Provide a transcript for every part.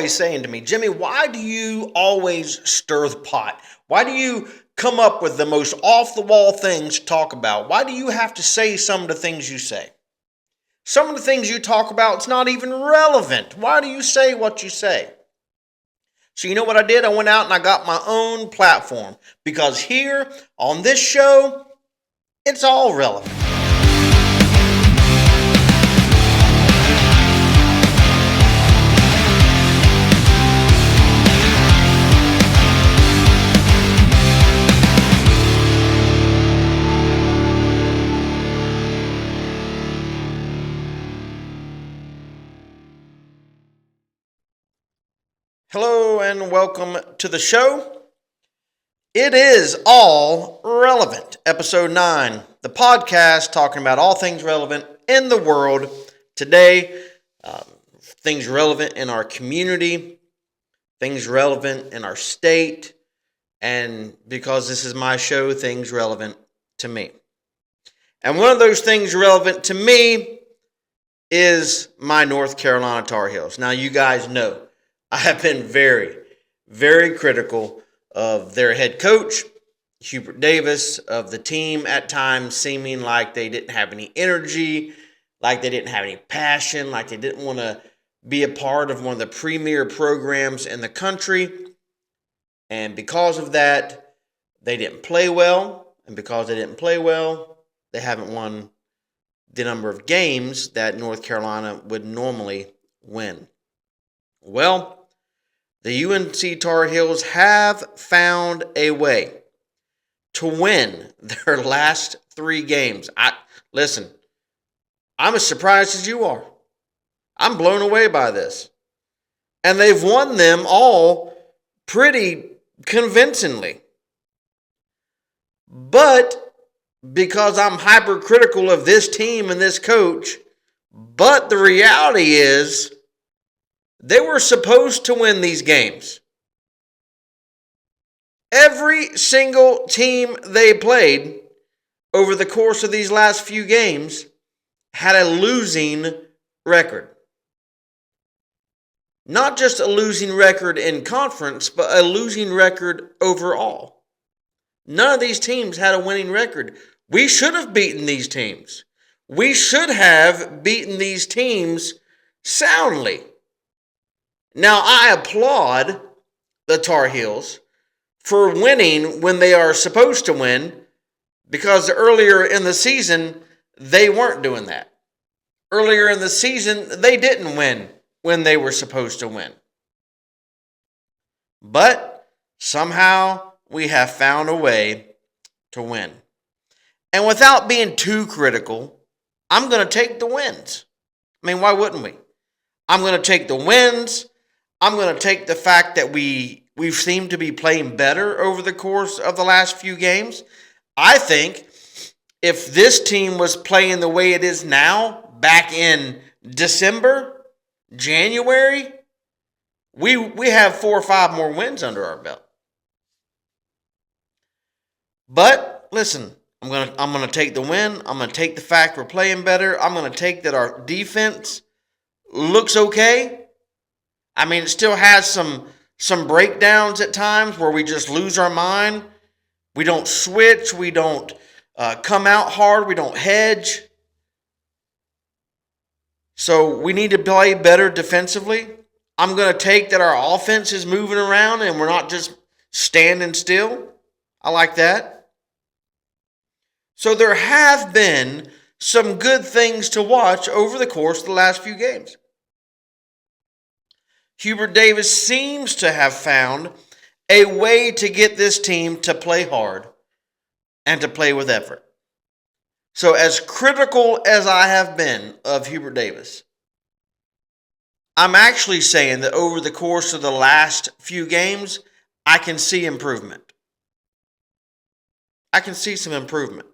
always saying to me, Jimmy, why do you always stir the pot? Why do you come up with the most off-the-wall things to talk about? Why do you have to say some of the things you say? Some of the things you talk about, it's not even relevant. Why do you say what you say? So you know what I did? I went out and I got my own platform, because here on this show, it's all relevant. Hello and welcome to the show. It is all relevant. Episode 9, the podcast talking about all things relevant in the world today, things relevant in our community, things relevant in our state, and because this is my show, things relevant to me. And one of those things relevant to me is my North Carolina Tar Heels. Now, you guys know I have been very, very critical of their head coach, Hubert Davis, of the team at times seeming like they didn't have any energy, like they didn't have any passion, like they didn't want to be a part of one of the premier programs in the country. And because of that, they didn't play well. And because they didn't play well, they haven't won the number of games that North Carolina would normally win. Well, the UNC Tar Heels have found a way to win their last 3 games. Listen, I'm as surprised as you are. I'm blown away by this. And they've won them all pretty convincingly. But because I'm hypercritical of this team and this coach, but the reality is they were supposed to win these games. Every single team they played over the course of these last few games had a losing record. Not just a losing record in conference, but a losing record overall. None of these teams had a winning record. We should have beaten these teams. We should have beaten these teams soundly. Now, I applaud the Tar Heels for winning when they are supposed to win, because earlier in the season, they weren't doing that. Earlier in the season, they didn't win when they were supposed to win. But somehow we have found a way to win. And without being too critical, I'm going to take the wins. I mean, why wouldn't we? I'm going to take the wins. I'm going to take the fact that we've seemed to be playing better over the course of the last few games. I think if this team was playing the way it is now, back in December, January, we have 4 or 5 more wins under our belt. But listen, I'm gonna take the win. I'm gonna take the fact we're playing better. I'm gonna take that our defense looks okay. I mean, it still has some breakdowns at times where we just lose our mind. We don't switch. We don't come out hard. We don't hedge. So we need to play better defensively. I'm going to take that our offense is moving around and we're not just standing still. I like that. So there have been some good things to watch over the course of the last few games. Hubert Davis seems to have found a way to get this team to play hard and to play with effort. So as critical as I have been of Hubert Davis, I'm actually saying that over the course of the last few games, I can see improvement. I can see some improvement.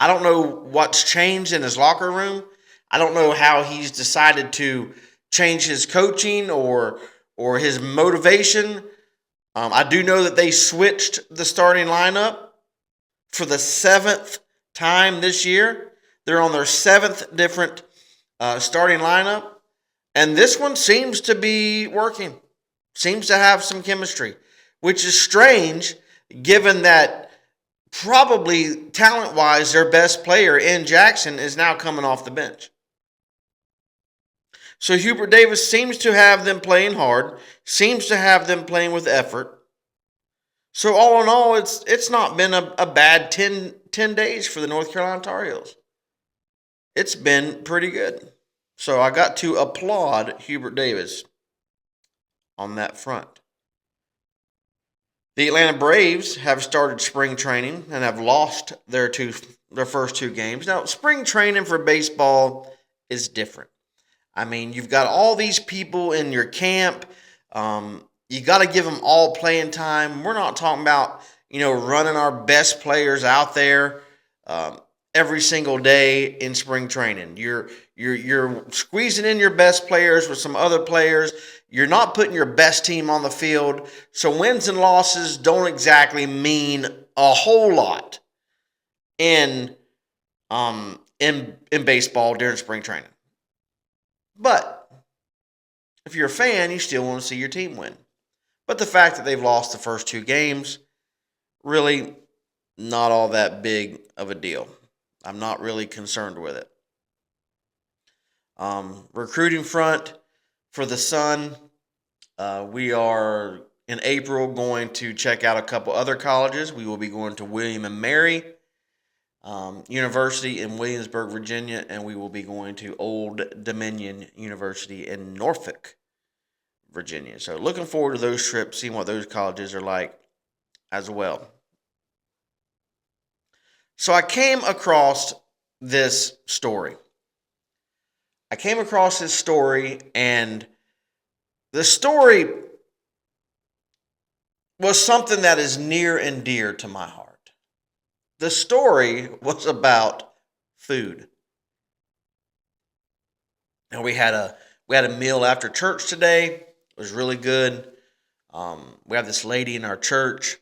I don't know what's changed in his locker room. I don't know how he's decided to change his coaching or his motivation. I do know that they switched the starting lineup for the 7th time this year. They're on their 7th different starting lineup. And this one seems to be working, seems to have some chemistry, which is strange given that probably talent-wise their best player in Jackson is now coming off the bench. So Hubert Davis seems to have them playing hard, seems to have them playing with effort. So all in all, it's not been a bad 10 days for the North Carolina Tar Heels. It's been pretty good. So I got to applaud Hubert Davis on that front. The Atlanta Braves have started spring training and have lost their first two games. Now, spring training for baseball is different. I mean, you've got all these people in your camp. You got to give them all playing time. We're not talking about, running our best players out there every single day in spring training. You're squeezing in your best players with some other players. You're not putting your best team on the field. So wins and losses don't exactly mean a whole lot in baseball during spring training. But if you're a fan, you still want to see your team win. But the fact that they've lost the first two games, really not all that big of a deal. I'm not really concerned with it. Recruiting front for the Sun, we are in April going to check out a couple other colleges. We will be going to William and Mary University in Williamsburg, Virginia, and we will be going to Old Dominion University in Norfolk, Virginia. So looking forward to those trips, seeing what those colleges are like as well. So I came across this story. And the story was something that is near and dear to my heart. The story was about food. Now we had a meal after church today. It was really good. We have this lady in our church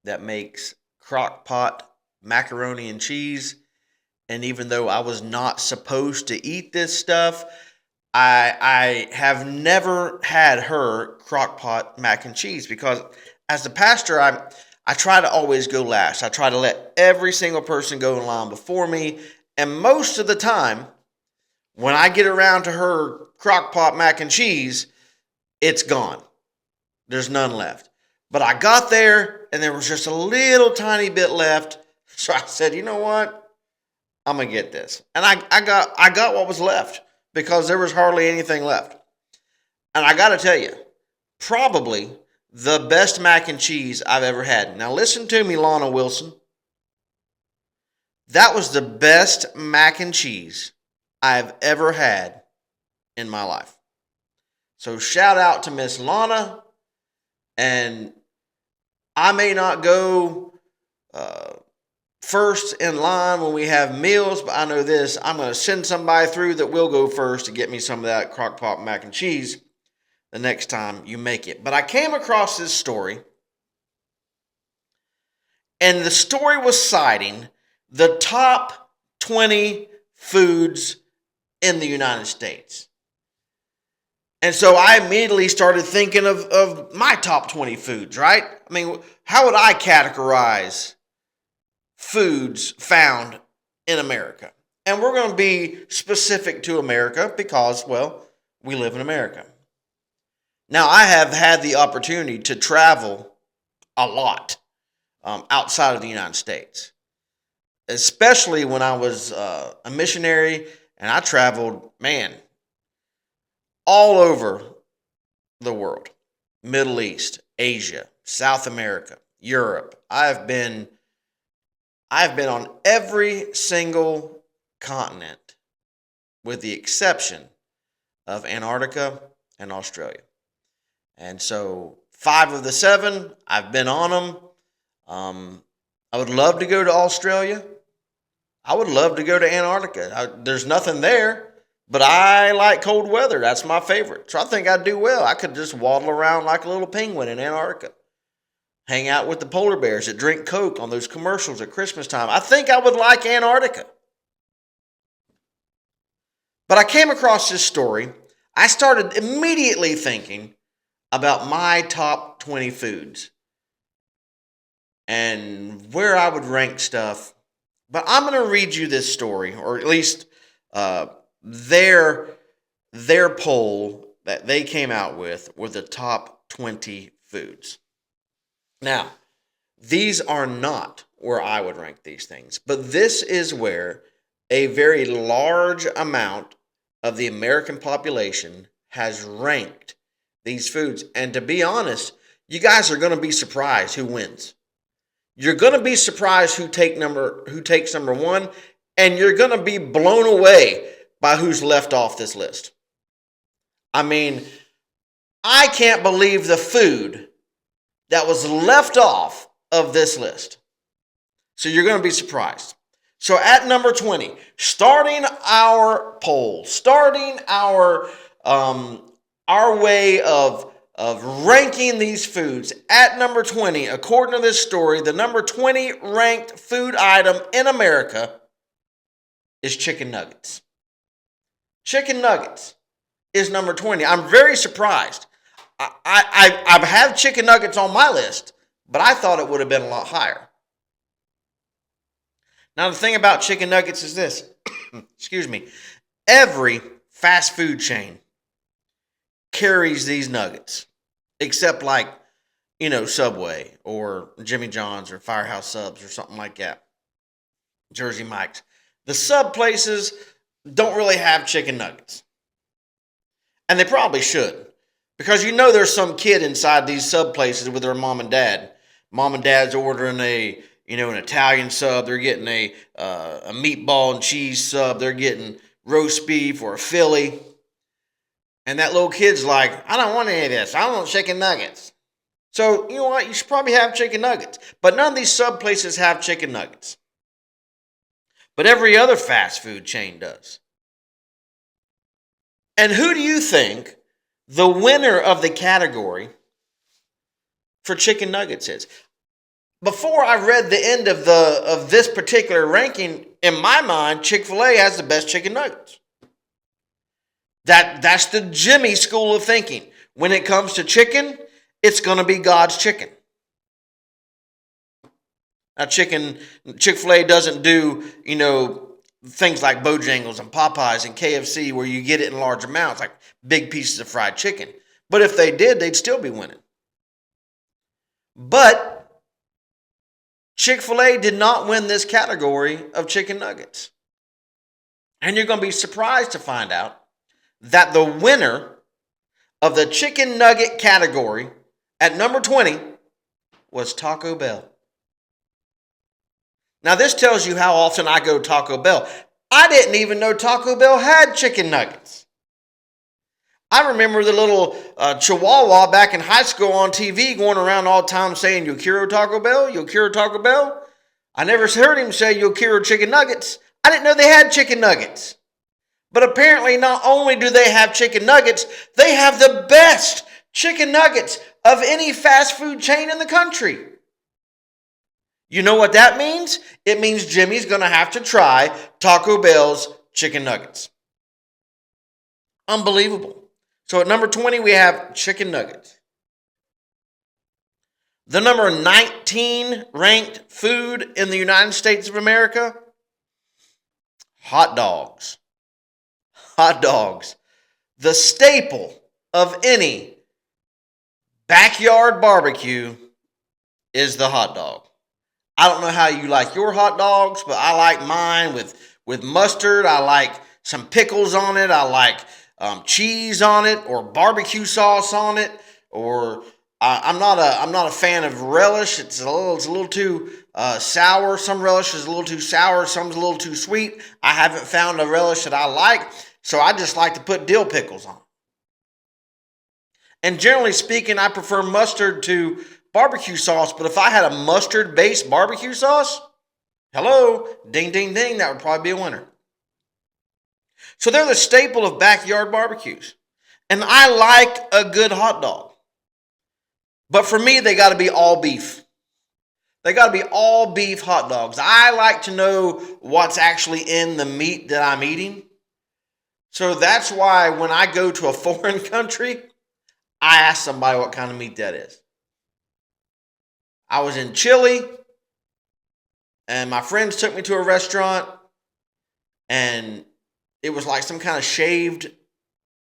that makes crock pot macaroni and cheese. And even though I was not supposed to eat this stuff, I have never had her crock pot mac and cheese because as the pastor, I try to always go last. I try to let every single person go in line before me. And most of the time, when I get around to her crock pot mac and cheese, it's gone. There's none left. But I got there and there was just a little tiny bit left. So I said, you know what? I'm going to get this. And I got what was left because there was hardly anything left. And I got to tell you, probably the best mac and cheese I've ever had. Now listen to me, Lana Wilson. That was the best mac and cheese I've ever had in my life. So shout out to Miss Lana. And I may not go first in line when we have meals, but I know this. I'm going to send somebody through that will go first to get me some of that crock pot mac and cheese the next time you make it. But I came across this story, and the story was citing the top 20 foods in the United States. And so I immediately started thinking of my top 20 foods, right? I mean, how would I categorize foods found in America? And we're going to be specific to America because, well, we live in America. Now, I have had the opportunity to travel a lot outside of the United States, especially when I was a missionary and I traveled, all over the world. Middle East, Asia, South America, Europe. I've been on every single continent with the exception of Antarctica and Australia. And so 5 of the 7, I've been on them. I would love to go to Australia. I would love to go to Antarctica. There's nothing there. But I like cold weather. That's my favorite. So I think I'd do well. I could just waddle around like a little penguin in Antarctica. Hang out with the polar bears that drink Coke on those commercials at Christmas time. I think I would like Antarctica. But I came across this story. I started immediately thinking about my top 20 foods and where I would rank stuff. But I'm going to read you this story, or at least uh, their poll that they came out with were the top 20 foods. Now, these are not where I would rank these things, but this is where a very large amount of the American population has ranked these foods. And to be honest, you guys are going to be surprised who wins. You're going to be surprised who takes number one, and you're going to be blown away by who's left off this list. I mean, I can't believe the food that was left off of this list. So you're going to be surprised. So at number 20, starting our poll, starting our way of ranking these foods, at number 20, according to this story, the number 20 ranked food item in America is chicken nuggets. Chicken nuggets is number 20. I'm very surprised. I've had chicken nuggets on my list, but I thought it would have been a lot higher. Now, the thing about chicken nuggets is this. Excuse me. Every fast food chain carries these nuggets, except like, Subway or Jimmy John's or Firehouse Subs or something like that. Jersey Mike's. The sub places don't really have chicken nuggets. And they probably should. Because there's some kid inside these sub places with their mom and dad. Mom and dad's ordering an Italian sub. They're getting a meatball and cheese sub. They're getting roast beef or a Philly. And that little kid's like, I don't want any of this. I want chicken nuggets. So, you know what? You should probably have chicken nuggets. But none of these sub places have chicken nuggets. But every other fast food chain does. And who do you think the winner of the category for chicken nuggets is? Before I read the end of this particular ranking, in my mind, Chick-fil-A has the best chicken nuggets. That's the Jimmy school of thinking. When it comes to chicken, it's going to be God's chicken. Now, Chick-fil-A doesn't do, things like Bojangles and Popeyes and KFC where you get it in large amounts, like big pieces of fried chicken. But if they did, they'd still be winning. But Chick-fil-A did not win this category of chicken nuggets. And you're going to be surprised to find out that the winner of the chicken nugget category at number 20 was Taco Bell. Now, this tells you how often I go to Taco Bell. I didn't even know Taco Bell had chicken nuggets. I remember the little chihuahua back in high school on TV going around all the time saying, "Yo quiero Taco Bell, yo quiero Taco Bell." I never heard him say, "Yo quiero chicken nuggets." I didn't know they had chicken nuggets. But apparently not only do they have chicken nuggets, they have the best chicken nuggets of any fast food chain in the country. You know what that means? It means Jimmy's going to have to try Taco Bell's chicken nuggets. Unbelievable. So at number 20, we have chicken nuggets. The number 19 ranked food in the United States of America, hot dogs. Hot dogs. The staple of any backyard barbecue is the hot dog. I don't know how you like your hot dogs, but I like mine with mustard. I like some pickles on it. I like cheese on it, or barbecue sauce on it. Or I'm not a fan of relish. It's a little too sour. Some relish is a little too sour. Some's a little too sweet. I haven't found a relish that I like, so I just like to put dill pickles on. And generally speaking, I prefer mustard to barbecue sauce, but if I had a mustard-based barbecue sauce, hello, ding, ding, ding, that would probably be a winner. So they're the staple of backyard barbecues. And I like a good hot dog. But for me, they got to be all beef. They got to be all beef hot dogs. I like to know what's actually in the meat that I'm eating. So that's why when I go to a foreign country, I ask somebody what kind of meat that is. I was in Chile, and my friends took me to a restaurant, and it was like some kind of shaved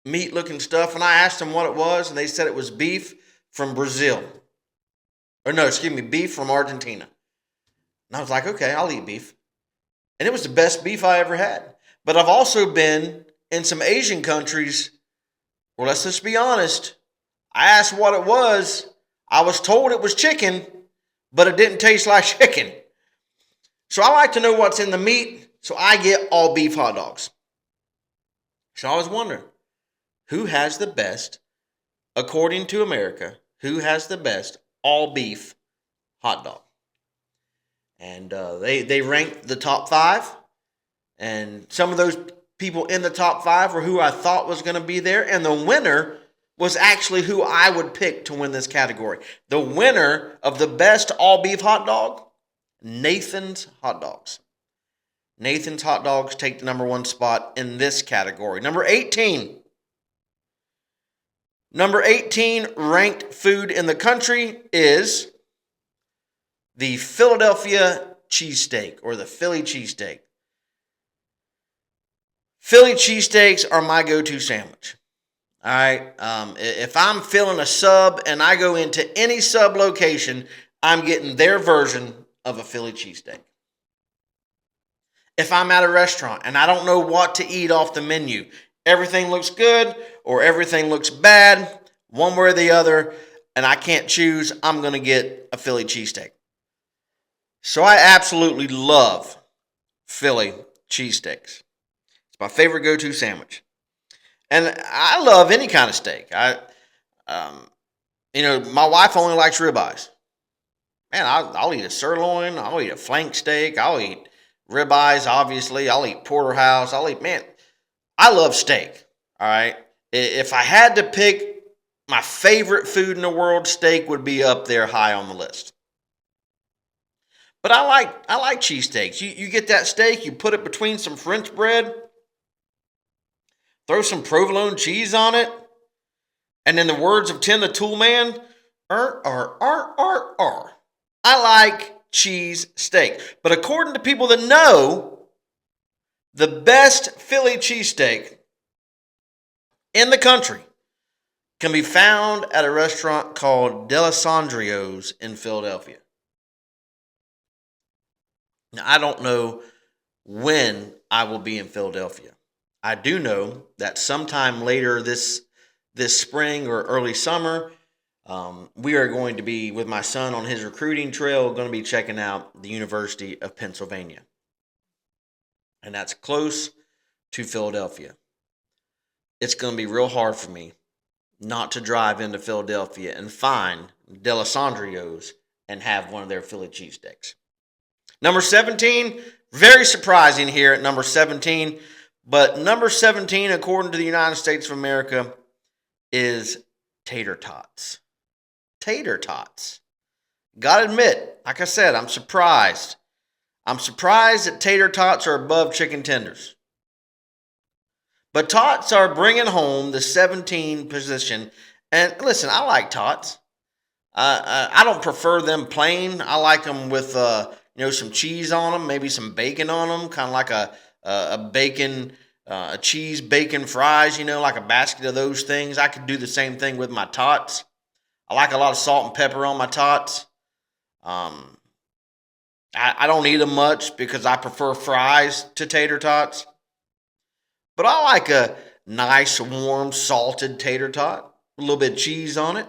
meat looking stuff. And I asked them what it was, and they said it was beef from Brazil. Or no, excuse me, beef from Argentina. And I was like, okay, I'll eat beef. And it was the best beef I ever had. But I've also been in some Asian countries where, let's just be honest, I asked what it was. I was told it was chicken, but it didn't taste like chicken. So I like to know what's in the meat, so I get all beef hot dogs. So I was wondering, who has the best, according to America, who has the best all beef hot dog? And they ranked the top 5, and some of those people in the top 5 were who I thought was going to be there, and the winner was actually who I would pick to win this category. The winner of the best all beef hot dog, Nathan's Hot Dogs. Nathan's Hot Dogs take the number 1 spot in this category. Number 18. Number 18 ranked food in the country is the Philadelphia cheesesteak, or the Philly cheesesteak. Philly cheesesteaks are my go-to sandwich. All right. If I'm filling a sub and I go into any sub location, I'm getting their version of a Philly cheesesteak. If I'm at a restaurant and I don't know what to eat off the menu, everything looks good or everything looks bad, one way or the other, and I can't choose, I'm going to get a Philly cheesesteak. So I absolutely love Philly cheesesteaks. It's my favorite go-to sandwich. And I love any kind of steak. My wife only likes ribeyes. Man, I'll eat a sirloin. I'll eat a flank steak. I'll eat ribeyes, obviously. I'll eat porterhouse. I love steak. All right. If I had to pick my favorite food in the world, steak would be up there high on the list. But I like cheesesteaks. You get that steak, you put it between some French bread, throw some provolone cheese on it, and in the words of Tim the Toolman, I like cheese steak. But according to people that know, the best Philly cheesesteak in the country can be found at a restaurant called D'Alessandro's in Philadelphia. Now, I don't know when I will be in Philadelphia. I do know that sometime later this spring or early summer, we are going to be, with my son on his recruiting trail, going to be checking out the University of Pennsylvania. And that's close to Philadelphia. It's going to be real hard for me not to drive into Philadelphia and find D'Alessandro's and have one of their Philly cheesesteaks. Number 17, very surprising here at number 17, but number 17, according to the United States of America, is tater tots. Tater tots. Gotta admit, like I said, I'm surprised. I'm surprised that tater tots are above chicken tenders. But tots are bringing home the 17 position. And listen, I like tots. I don't prefer them plain. I like them with some cheese on them, maybe some bacon on them, kind of like a bacon, a cheese bacon fries, like a basket of those things. I could do the same thing with my tots. I like a lot of salt and pepper on my tots. I don't eat them much because I prefer fries to tater tots. But I like a nice, warm, salted tater tot, a little bit of cheese on it.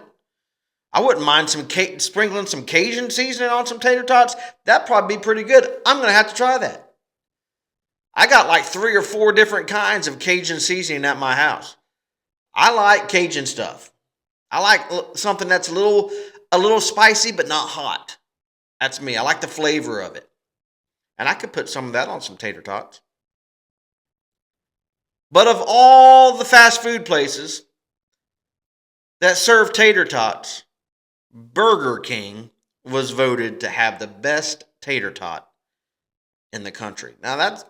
I wouldn't mind sprinkling some Cajun seasoning on some tater tots. That'd probably be pretty good. I'm going to have to try that. I got like 3 or 4 different kinds of Cajun seasoning at my house. I like Cajun stuff. I like something that's a little spicy but not hot. That's me. I like the flavor of it. And I could put some of that on some tater tots. But of all the fast food places that serve tater tots, Burger King was voted to have the best tater tot in the country. Now that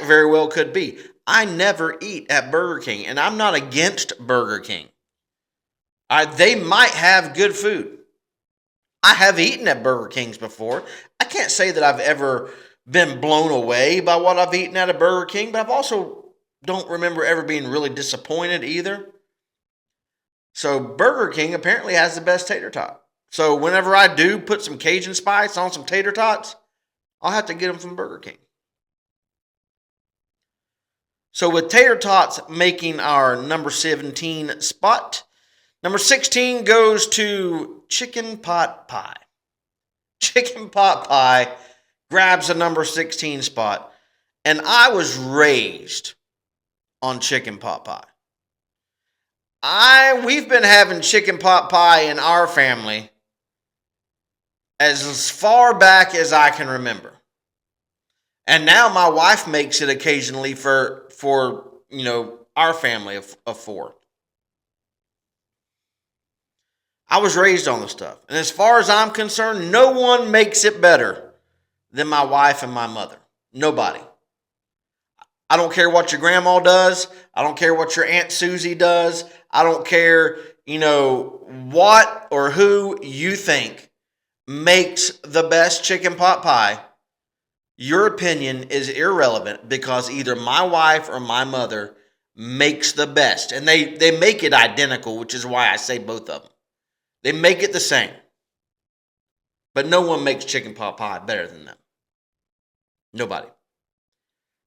very well could be. I never eat at Burger King, and I'm not against Burger King. They might have good food. I have eaten at Burger King's before. I can't say that I've ever been blown away by what I've eaten at a Burger King, but I've also don't remember ever being really disappointed either. So Burger King apparently has the best tater tot. So whenever I do put some Cajun spice on some tater tots, I'll have to get them from Burger King. So with tater tots making our number 17 spot, number 16 goes to chicken pot pie. Chicken pot pie grabs the number 16 spot. And I was raised on chicken pot pie. We've been having chicken pot pie in our family as far back as I can remember. And now my wife makes it occasionally for our family of four. I was raised on the stuff. And as far as I'm concerned, no one makes it better than my wife and my mother. Nobody. I don't care what your grandma does. I don't care what your Aunt Susie does. I don't care, what or who you think makes the best chicken pot pie. Your opinion is irrelevant because either my wife or my mother makes the best. And they make it identical, which is why I say both of them. They make it the same. But no one makes chicken pot pie better than them. Nobody.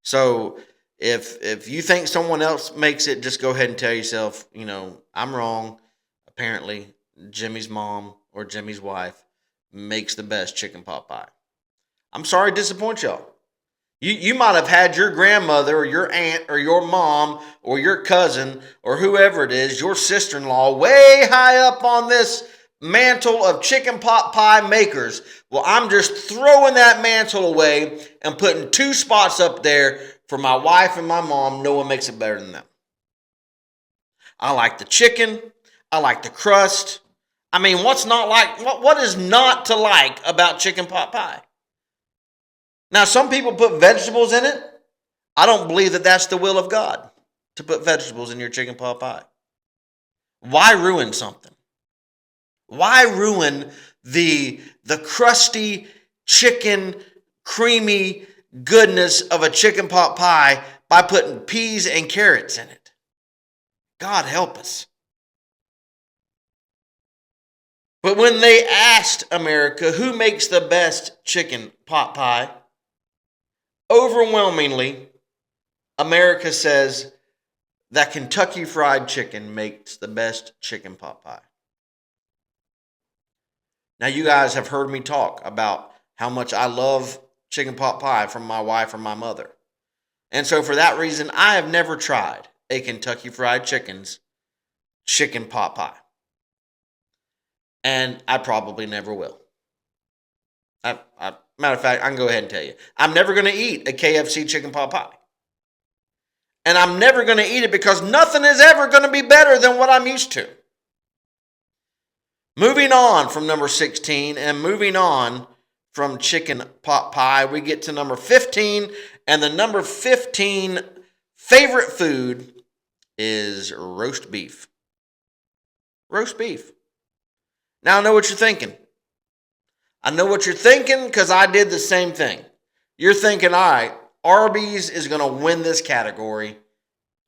So if you think someone else makes it, just go ahead and tell yourself, I'm wrong. Apparently, Jimmy's mom or Jimmy's wife makes the best chicken pot pie. I'm sorry to disappoint y'all. You might have had your grandmother or your aunt or your mom or your cousin or whoever it is, your sister-in-law, way high up on this mantle of chicken pot pie makers. Well, I'm just throwing that mantle away and putting 2 spots up there for my wife and my mom. No one makes it better than them. I like the chicken. I like the crust. I mean, what is not to like about chicken pot pie? Now, some people put vegetables in it. I don't believe that that's the will of God, to put vegetables in your chicken pot pie. Why ruin something? Why ruin the crusty chicken, creamy goodness of a chicken pot pie by putting peas and carrots in it? God help us. But when they asked America who makes the best chicken pot pie, overwhelmingly, America says that Kentucky Fried Chicken makes the best chicken pot pie. Now, you guys have heard me talk about how much I love chicken pot pie from my wife or my mother. And so for that reason, I have never tried a Kentucky Fried Chicken's chicken pot pie. And I probably never will. Matter of fact, I can go ahead and tell you. I'm never going to eat a KFC chicken pot pie. And I'm never going to eat it because nothing is ever going to be better than what I'm used to. Moving on from number 16 and moving on from chicken pot pie, we get to number 15. And the number 15 favorite food is roast beef. Roast beef. Now I know what you're thinking. I know what you're thinking because I did the same thing. You're thinking, all right, Arby's is going to win this category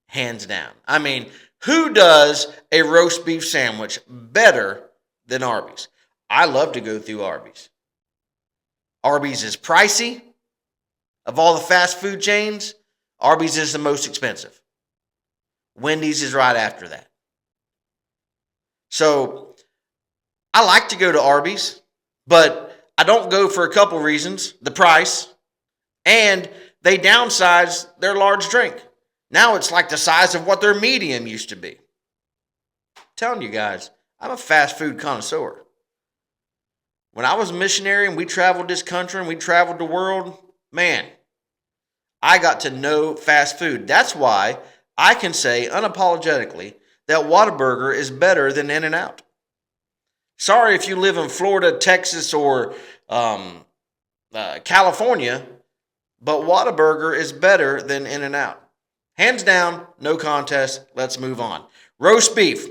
hands down. I mean, who does a roast beef sandwich better than Arby's? I love to go through Arby's. Arby's is pricey. Of all the fast food chains, Arby's is the most expensive. Wendy's is right after that. So I like to go to Arby's, but I don't go for a couple reasons. The price, and they downsized their large drink. Now it's like the size of what their medium used to be. I'm telling you guys, I'm a fast food connoisseur. When I was a missionary and we traveled this country and we traveled the world, man, I got to know fast food. That's why I can say unapologetically that Whataburger is better than In-N-Out. Sorry if you live in Florida, Texas, or California, but Whataburger is better than In-N-Out. Hands down, no contest. Let's move on. Roast beef.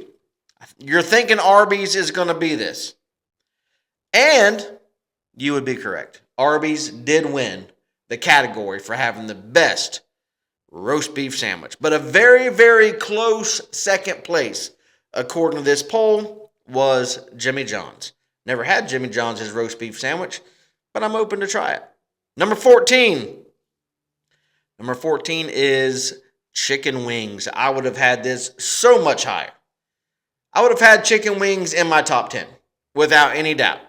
You're thinking Arby's is going to be this. And you would be correct. Arby's did win the category for having the best roast beef sandwich. But a very, very close second place, according to this poll, was Jimmy John's. Never had Jimmy John's roast beef sandwich, but I'm open to try it. Number 14. Number 14 is chicken wings. I would have had this so much higher. I would have had chicken wings in my top 10, without any doubt.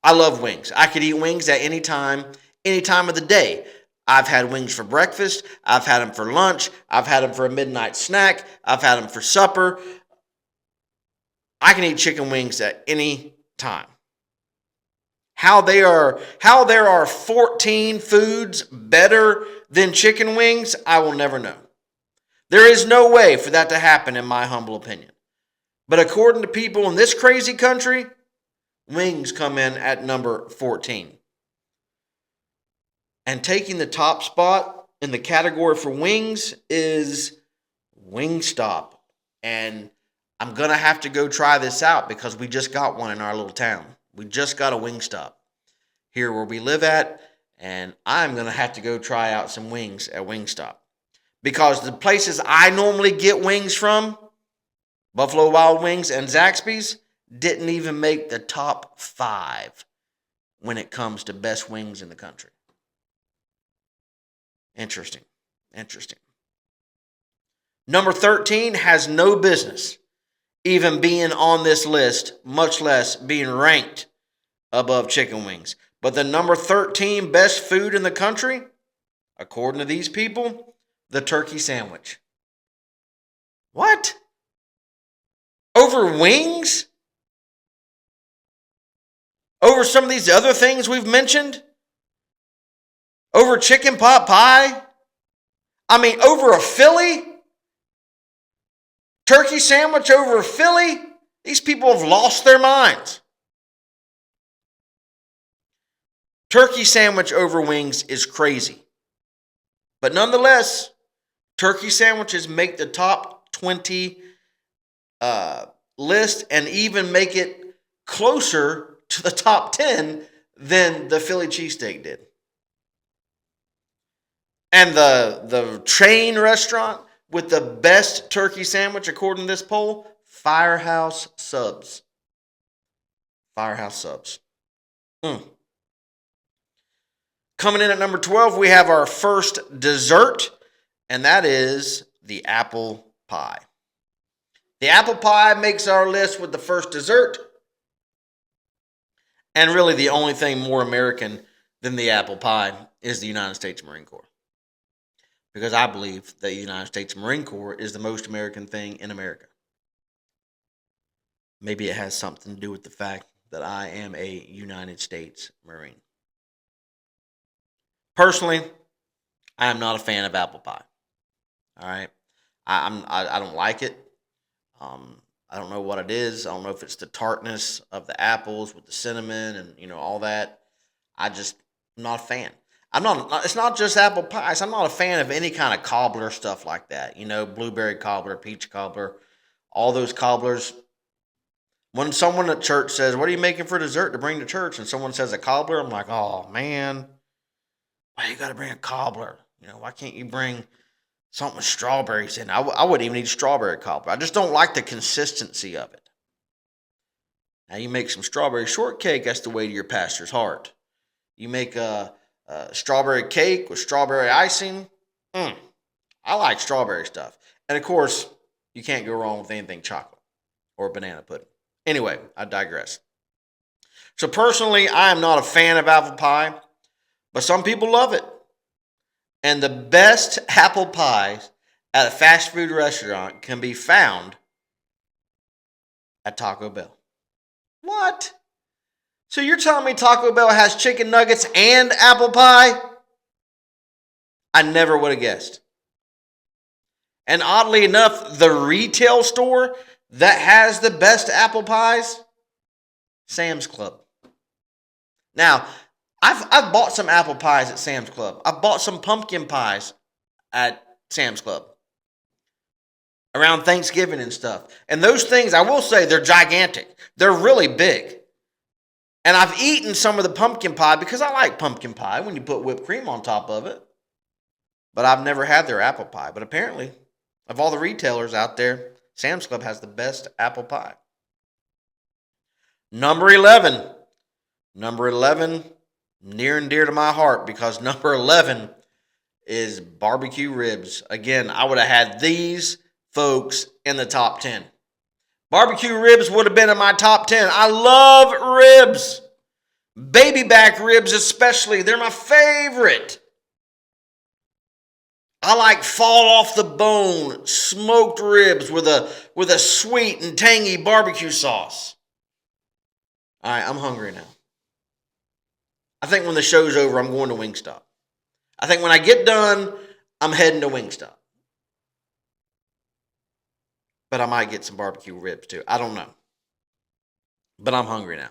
I love wings. I could eat wings at any time of the day. I've had wings for breakfast. I've had them for lunch. I've had them for a midnight snack. I've had them for supper. I can eat chicken wings at any time. How there are 14 foods better than chicken wings, I will never know. There is no way for that to happen, in my humble opinion. But according to people in this crazy country, wings come in at number 14. And taking the top spot in the category for wings is Wingstop. And I'm going to have to go try this out because we just got one in our little town. We just got a Wingstop here where we live at. And I'm going to have to go try out some wings at Wingstop. Because the places I normally get wings from, Buffalo Wild Wings and Zaxby's, didn't even make the top 5 when it comes to best wings in the country. Interesting. Number 13 has no business even being on this list, much less being ranked above chicken wings. But the number 13 best food in the country, according to these people, the turkey sandwich. What? Over wings? Over some of these other things we've mentioned? Over chicken pot pie? I mean, over a Philly? Turkey sandwich over a Philly? These people have lost their minds. Turkey sandwich over wings is crazy. But nonetheless, turkey sandwiches make the top 20 list and even make it closer to the top 10 than the Philly cheesesteak did. And the chain restaurant with the best turkey sandwich, according to this poll, Firehouse Subs. Firehouse Subs. Coming in at number 12, we have our first dessert, and that is the apple pie. The apple pie makes our list with the first dessert, and really the only thing more American than the apple pie is the United States Marine Corps. Because I believe that the United States Marine Corps is the most American thing in America. Maybe it has something to do with the fact that I am a United States Marine. Personally, I am not a fan of apple pie. All right, I don't like it. I don't know what it is. I don't know if it's the tartness of the apples with the cinnamon and all that. I'm not a fan. It's not just apple pies. I'm not a fan of any kind of cobbler stuff like that. Blueberry cobbler, peach cobbler, all those cobblers. When someone at church says, "What are you making for dessert to bring to church?" and someone says a cobbler, I'm like, "Oh man, why you got to bring a cobbler? Why can't you bring something with strawberries in it?" I wouldn't even eat strawberry cobbler. I just don't like the consistency of it. Now you make some strawberry shortcake, that's the way to your pastor's heart. You make a strawberry cake with strawberry icing. I like strawberry stuff. And of course, you can't go wrong with anything chocolate or banana pudding. Anyway, I digress. So personally, I am not a fan of apple pie, but some people love it. And the best apple pies at a fast food restaurant can be found at Taco Bell. What? So you're telling me Taco Bell has chicken nuggets and apple pie? I never would have guessed. And oddly enough, the retail store that has the best apple pies, Sam's Club. Now, I've bought some apple pies at Sam's Club. I've bought some pumpkin pies at Sam's Club. around Thanksgiving and stuff. And those things, I will say, they're gigantic. They're really big. And I've eaten some of the pumpkin pie because I like pumpkin pie when you put whipped cream on top of it. But I've never had their apple pie. But apparently, of all the retailers out there, Sam's Club has the best apple pie. Number 11. Number 11, near and dear to my heart because number 11 is barbecue ribs. Again, I would have had these folks in the top 10. Barbecue ribs would have been in my top 10. I love ribs. Baby back ribs especially. They're my favorite. I like fall off the bone smoked ribs with a sweet and tangy barbecue sauce. All right, I'm hungry now. I think when the show's over, I'm going to Wingstop. I think when I get done, I'm heading to Wingstop. But I might get some barbecue ribs too. I don't know. But I'm hungry now.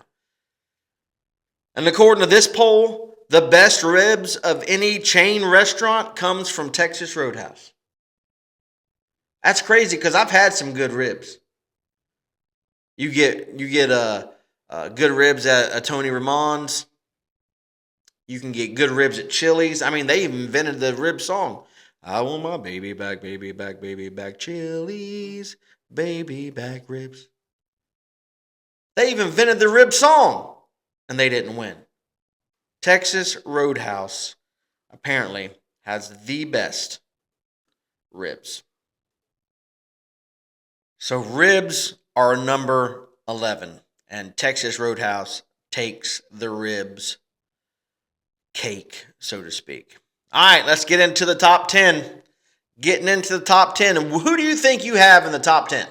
And according to this poll, the best ribs of any chain restaurant comes from Texas Roadhouse. That's crazy because I've had some good ribs. You get good ribs at Tony Ramon's. You can get good ribs at Chili's. I mean, they even invented the rib song. I want my baby back, Chili's, baby back ribs. They even invented the rib song, and they didn't win. Texas Roadhouse apparently has the best ribs. So ribs are number 11, and Texas Roadhouse takes the ribs cake, so to speak. All right, let's get into the top 10. Getting into the top 10. And who do you think you have in the top 10?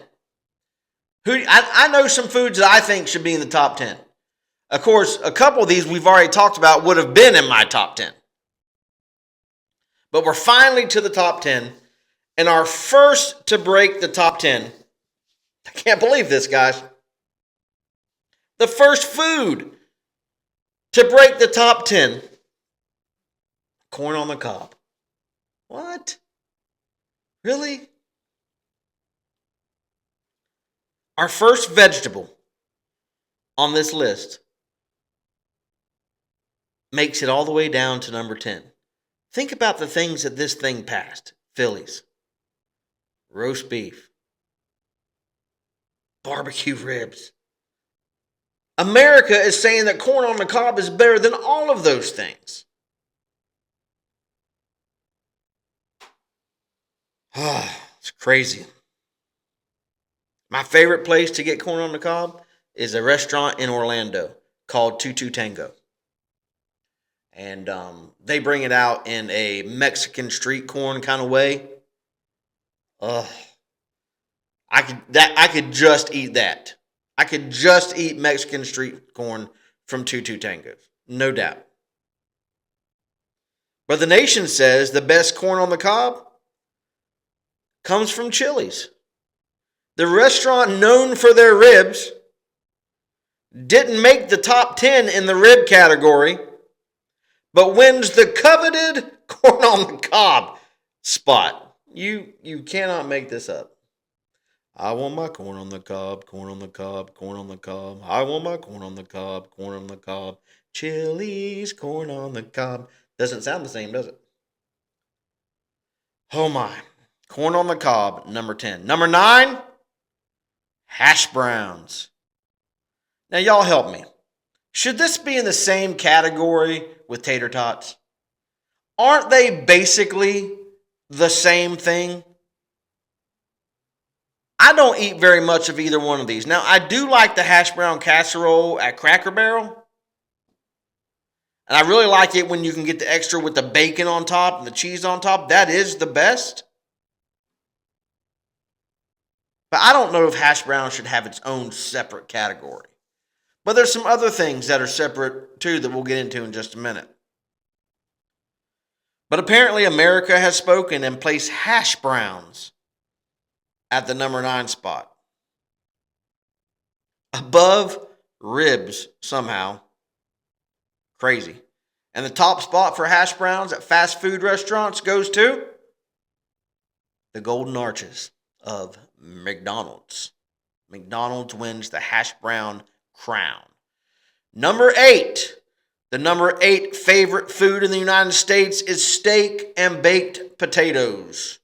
I know some foods that I think should be in the top 10. Of course, a couple of these we've already talked about would have been in my top 10. But we're finally to the top 10. And our first to break the top 10, I can't believe this, guys. The first food to break the top 10, corn on the cob. What? Really? Our first vegetable on this list makes it all the way down to number 10. Think about the things that this thing passed. Phillies, roast beef, barbecue ribs. America is saying that corn on the cob is better than all of those things. It's crazy. My favorite place to get corn on the cob is a restaurant in Orlando called Tutu Tango. And they bring it out in a Mexican street corn kind of way. I could just eat that. I could just eat Mexican street corn from Tutu Tangos. No doubt. But the nation says the best corn on the cob comes from Chili's. The restaurant known for their ribs didn't make the top 10 in the rib category, but wins the coveted corn on the cob spot. You cannot make this up. I want my corn on the cob, corn on the cob, corn on the cob. I want my corn on the cob, corn on the cob. Chili's corn on the cob. Doesn't sound the same, does it? Oh my. Corn on the cob, number 10. Number 9, hash browns. Now, y'all help me. Should this be in the same category with tater tots? Aren't they basically the same thing? I don't eat very much of either one of these. Now, I do like the hash brown casserole at Cracker Barrel. And I really like it when you can get the extra with the bacon on top and the cheese on top. That is the best. But I don't know if hash brown should have its own separate category. But there's some other things that are separate too that we'll get into in just a minute. But apparently America has spoken and placed hash browns at the number 9 spot. Above ribs somehow. Crazy. And the top spot for hash browns at fast food restaurants goes to the Golden Arches of McDonald's. McDonald's wins the hash brown crown. Number 8. The number 8 favorite food in the United States is steak and baked potatoes.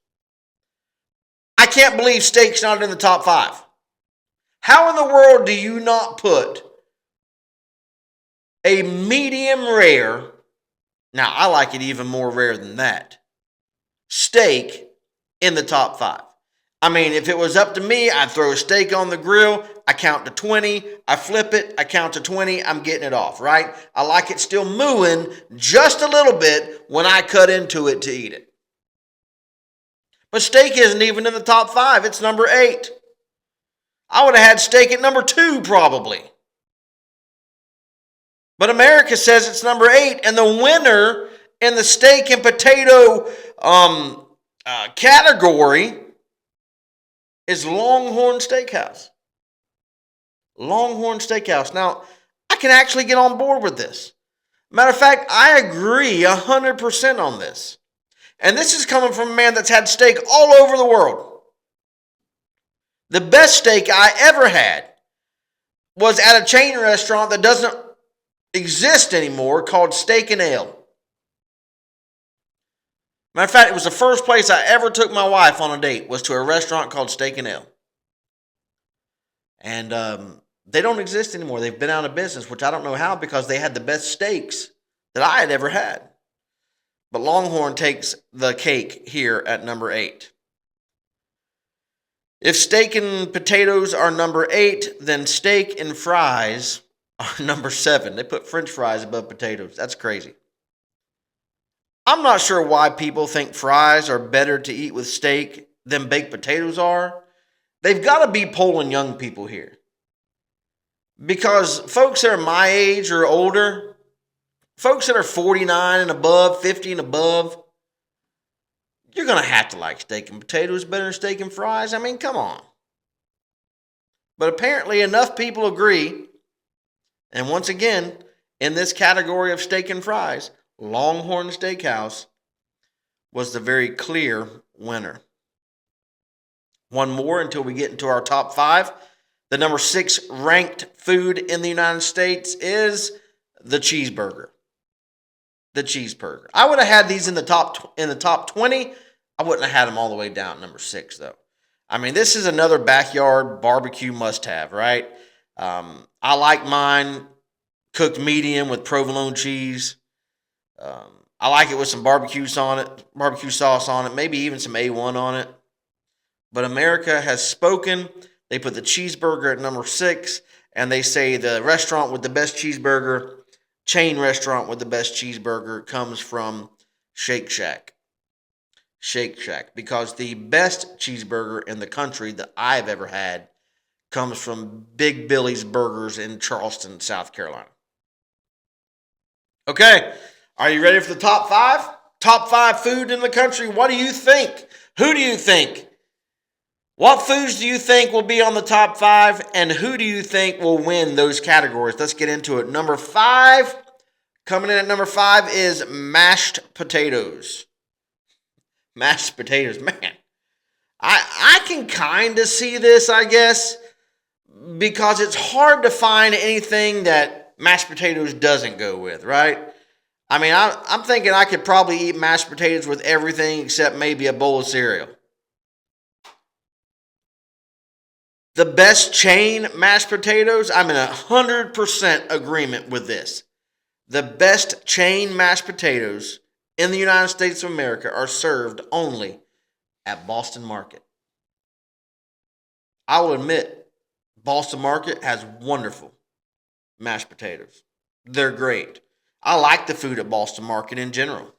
I can't believe steak's not in the top 5. How in the world do you not put a medium rare, now I like it even more rare than that, steak in the top 5? I mean, if it was up to me, I'd throw a steak on the grill, I count to 20, I flip it, I count to 20, I'm getting it off, right? I like it still mooing just a little bit when I cut into it to eat it. But steak isn't even in the top 5, it's number 8. I would have had steak at number 2 probably. But America says it's number 8, and the winner in the steak and potato category is Longhorn Steakhouse. Longhorn Steakhouse. Now, I can actually get on board with this. Matter of fact, I agree 100% on this. And this is coming from a man that's had steak all over the world. The best steak I ever had was at a chain restaurant that doesn't exist anymore called Steak and Ale. Matter of fact, it was the first place I ever took my wife on a date, was to a restaurant called Steak and Ale. And they don't exist anymore. They've been out of business, which I don't know how, because they had the best steaks that I had ever had. But Longhorn takes the cake here at number 8. If steak and potatoes are number 8, then steak and fries are number 7. They put French fries above potatoes. That's crazy. I'm not sure why people think fries are better to eat with steak than baked potatoes are. They've got to be polling young people here. Because folks that are my age or older, folks that are 49 and above, 50 and above, you're going to have to like steak and potatoes better than steak and fries. I mean, come on. But apparently enough people agree. And once again, in this category of steak and fries, Longhorn Steakhouse was the very clear winner. One more until we get into our top 5. The number 6 ranked food in the United States is the cheeseburger. The cheeseburger. I would have had these in the top 20. I wouldn't have had them all the way down at number 6 though. I mean, this is another backyard barbecue must-have, right? I like mine cooked medium with provolone cheese. I like it with some barbecue sauce on it, maybe even some A1 on it. But America has spoken. They put the cheeseburger at number 6, and they say the restaurant with the best cheeseburger, chain restaurant with the best cheeseburger, comes from Shake Shack. Shake Shack, because the best cheeseburger in the country that I've ever had comes from Big Billy's Burgers in Charleston, South Carolina. Okay, are you ready for the top 5? Top 5 food in the country. What do you think? Who do you think? What foods do you think will be on the top 5, and who do you think will win those categories? Let's get into it. Number 5, coming in at number 5 is mashed potatoes. Mashed potatoes, man. I can kind of see this, I guess, because it's hard to find anything that mashed potatoes doesn't go with, right? I mean, I'm thinking I could probably eat mashed potatoes with everything except maybe a bowl of cereal. The best chain mashed potatoes, I'm in 100% agreement with this. The best chain mashed potatoes in the United States of America are served only at Boston Market. I will admit, Boston Market has wonderful mashed potatoes. They're great. I like the food at Boston Market in general.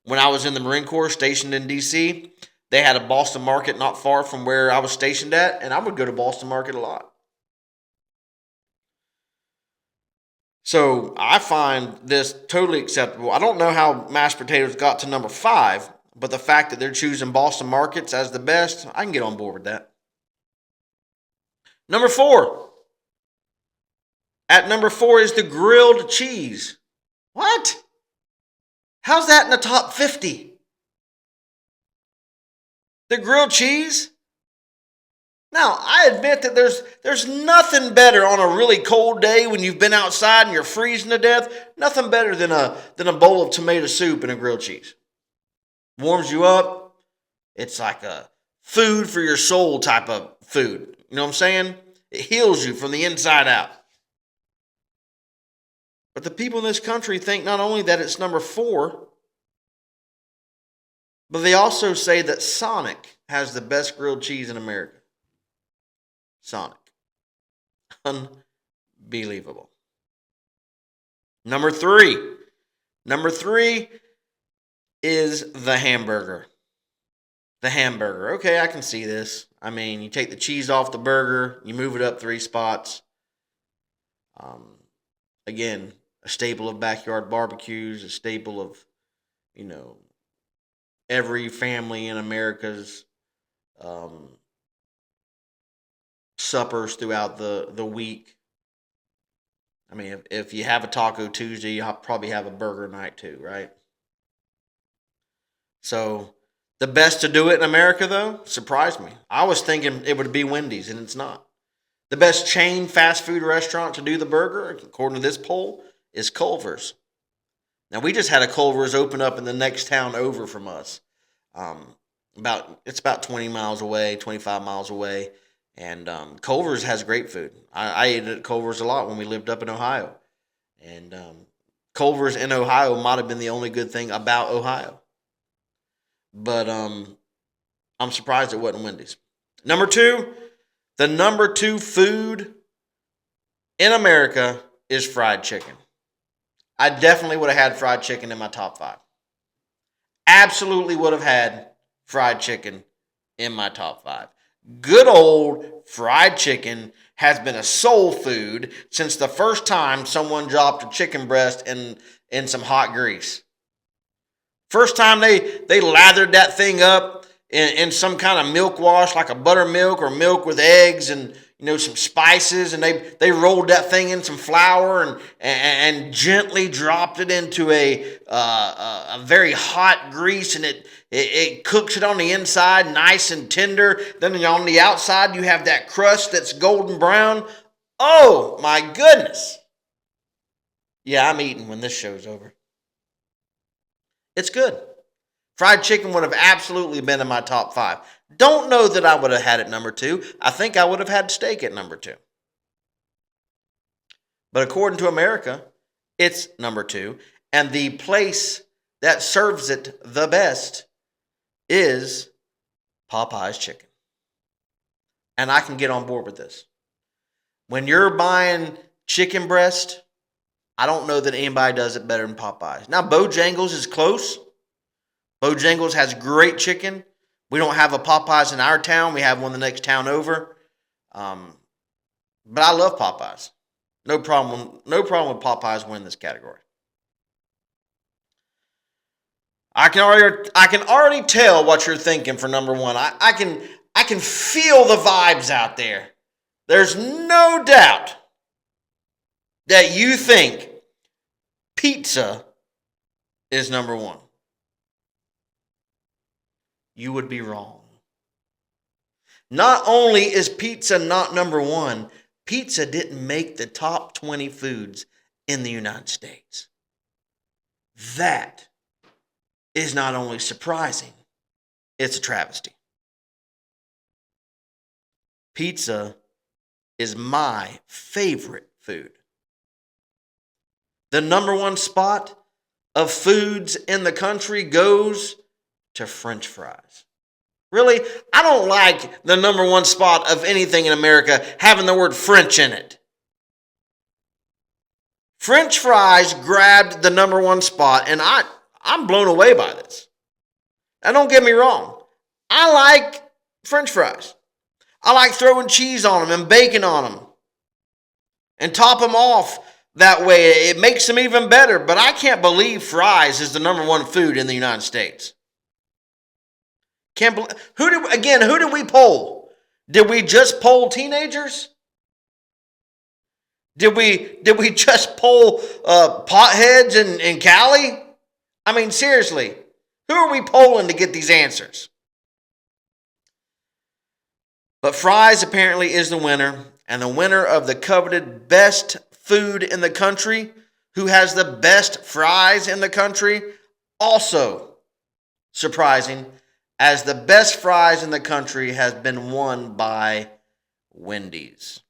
When I was in the Marine Corps stationed in D.C., they had a Boston Market not far from where I was stationed at, and I would go to Boston Market a lot. So I find this totally acceptable. I don't know how mashed potatoes got to number 5, but the fact that they're choosing Boston Markets as the best, I can get on board with that. Number 4. At number 4 is the grilled cheese. What? How's that in the top 50? The grilled cheese? Now, I admit that there's nothing better on a really cold day when you've been outside and you're freezing to death. Nothing better than a bowl of tomato soup and a grilled cheese. Warms you up. It's like a food for your soul type of food. You know what I'm saying? It heals you from the inside out. But the people in this country think not only that it's number 4, but they also say that Sonic has the best grilled cheese in America. Sonic. Unbelievable. Number 3. Number 3 is the hamburger. The hamburger. Okay, I can see this. I mean, you take the cheese off the burger, you move it up 3 spots. Again, a staple of backyard barbecues, a staple of, every family in America's suppers throughout the week. I mean, if you have a Taco Tuesday, you'll probably have a burger night too, right? So, the best to do it in America, though, surprised me. I was thinking it would be Wendy's, and it's not. The best chain fast food restaurant to do the burger, according to this poll, is Culver's. Now, we just had a Culver's open up in the next town over from us. It's about 20 miles away, 25 miles away. And Culver's has great food. I ate at Culver's a lot when we lived up in Ohio. And Culver's in Ohio might have been the only good thing about Ohio. But I'm surprised it wasn't Wendy's. Number 2, the number 2 food in America is fried chicken. I definitely would have had fried chicken in my top 5. Absolutely would have had fried chicken in my top 5. Good old fried chicken has been a soul food since the first time someone dropped a chicken breast in some hot grease. First time they lathered that thing up in some kind of milk wash, like a buttermilk or milk with eggs and some spices, and they rolled that thing in some flour and gently dropped it into a very hot grease, and it cooks it on the inside nice and tender. Then on the outside you have that crust that's golden brown. Oh my goodness! Yeah, I'm eating when this show's over. It's good. Fried chicken would have absolutely been in my top 5. Don't know that I would have had it number 2. I think I would have had steak at number 2. But according to America, it's number 2. And the place that serves it the best is Popeye's chicken. And I can get on board with this. When you're buying chicken breast, I don't know that anybody does it better than Popeyes. Now, Bojangles is close. Bojangles has great chicken. We don't have a Popeyes in our town. We have one the next town over. But I love Popeyes. No problem with Popeyes winning this category. I can already tell what you're thinking for number 1. I can feel the vibes out there. There's no doubt that you think pizza is number 1. You would be wrong. Not only is pizza not number 1, pizza didn't make the top 20 foods in the United States. That is not only surprising, it's a travesty. Pizza is my favorite food. The number 1 spot of foods in the country goes to French fries. Really? I don't like the number 1 spot of anything in America having the word French in it. French fries grabbed the number 1 spot, and I'm blown away by this. Now, don't get me wrong. I like French fries. I like throwing cheese on them and bacon on them and top them off that way. It makes them even better, but I can't believe fries is the number 1 food in the United States. Can't believe, who did we poll? Did we just poll teenagers? Did we just poll potheads in Cali? I mean, seriously, who are we polling to get these answers? But Fry's apparently is the winner, and the winner of the coveted best food in the country, who has the best fries in the country, also surprising, as the best fries in the country has been won by Wendy's.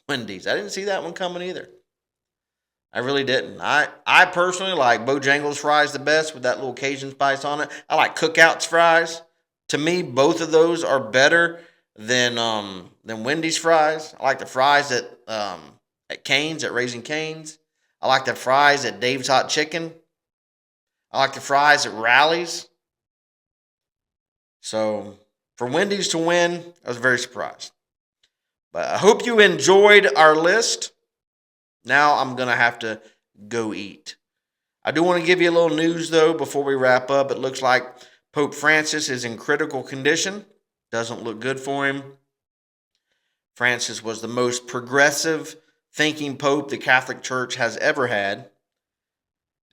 Wendy's. I didn't see that one coming either. I really didn't. I personally like Bojangles fries the best with that little Cajun spice on it. I like Cookouts fries. To me, both of those are better than Wendy's fries. I like the fries at Cane's, at Raising Cane's. I like the fries at Dave's Hot Chicken. I like the fries at Rally's. So for Wendy's to win, I was very surprised. But I hope you enjoyed our list. Now I'm going to have to go eat. I do want to give you a little news, though, before we wrap up. It looks like Pope Francis is in critical condition. Doesn't look good for him. Francis was the most progressive thinking pope the Catholic Church has ever had.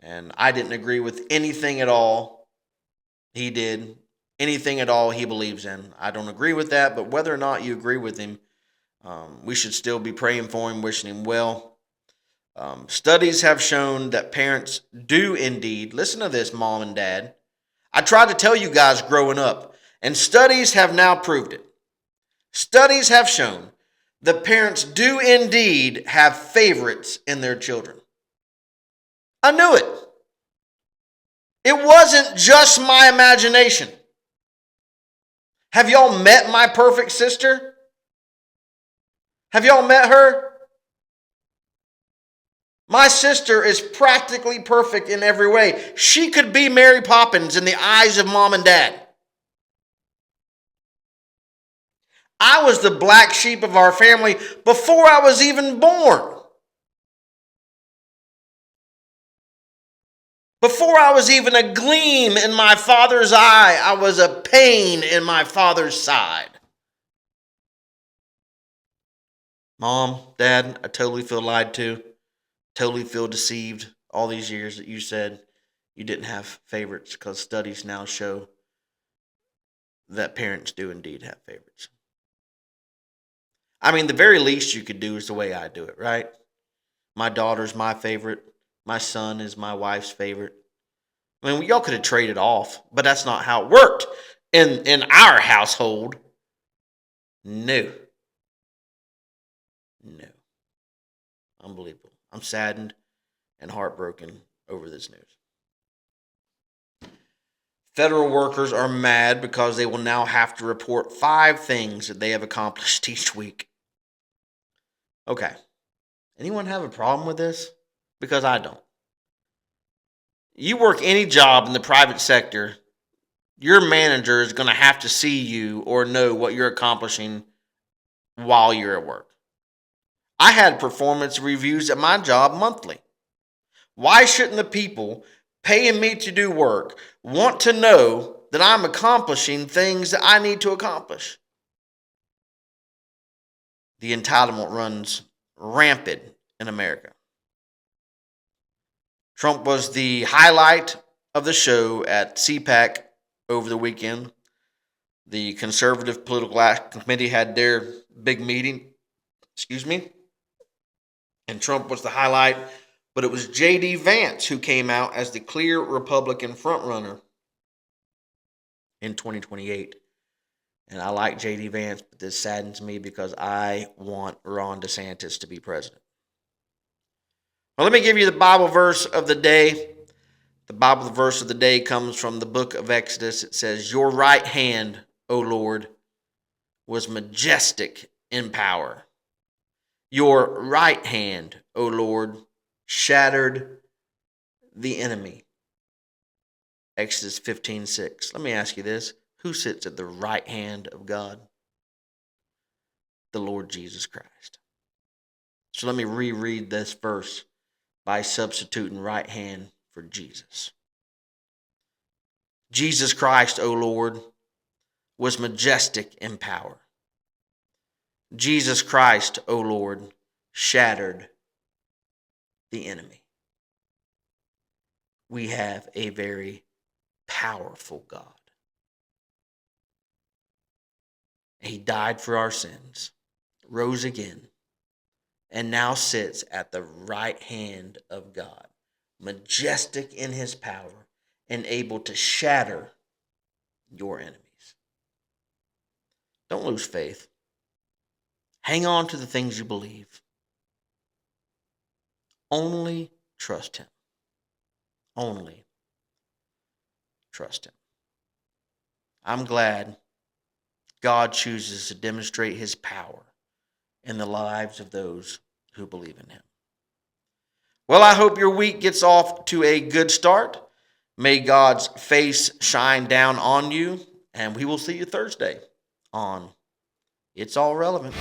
And I didn't agree with anything at all he did, anything at all he believes in. I don't agree with that, but whether or not you agree with him, we should still be praying for him, wishing him well. Studies have shown that parents do indeed, listen to this, mom and dad. I tried to tell you guys growing up, and studies have now proved it. Studies have shown that parents do indeed have favorites in their children. I knew it. It wasn't just my imagination. Have y'all met my perfect sister? Have y'all met her? My sister is practically perfect in every way. She could be Mary Poppins in the eyes of mom and dad. I was the black sheep of our family before I was even born. Before I was even a gleam in my father's eye, I was a pain in my father's side. Mom, Dad, I totally feel lied to. Totally feel deceived all these years that you said you didn't have favorites, because studies now show that parents do indeed have favorites. I mean, the very least you could do is the way I do it, right? My daughter's my favorite. My son is my wife's favorite. I mean, y'all could have traded off, but that's not how it worked in our household. No. No. Unbelievable. I'm saddened and heartbroken over this news. Federal workers are mad because they will now have to report 5 things that they have accomplished each week. Okay. Anyone have a problem with this? Because I don't. You work any job in the private sector, your manager is going to have to see you or know what you're accomplishing while you're at work. I had performance reviews at my job monthly. Why shouldn't the people paying me to do work want to know that I'm accomplishing things that I need to accomplish? The entitlement runs rampant in America. Trump was the highlight of the show at CPAC over the weekend. The Conservative Political Action Committee had their big meeting, and Trump was the highlight, but it was J.D. Vance who came out as the clear Republican frontrunner in 2028. And I like J.D. Vance, but this saddens me because I want Ron DeSantis to be president. Well, let me give you the Bible verse of the day. The Bible verse of the day comes from the book of Exodus. It says, "Your right hand, O Lord, was majestic in power. Your right hand, O Lord, shattered the enemy." Exodus 15:6. Let me ask you this. Who sits at the right hand of God? The Lord Jesus Christ. So let me reread this verse by substituting right hand for Jesus. Jesus Christ, O Lord, was majestic in power. Jesus Christ, O Lord, shattered the enemy. We have a very powerful God. He died for our sins, rose again, and now sits at the right hand of God, majestic in his power and able to shatter your enemies. Don't lose faith. Hang on to the things you believe. Only trust him. Only trust him. I'm glad God chooses to demonstrate his power in the lives of those who believe in him. Well, I hope your week gets off to a good start. May God's face shine down on you, and we will see you Thursday on It's All Relevant.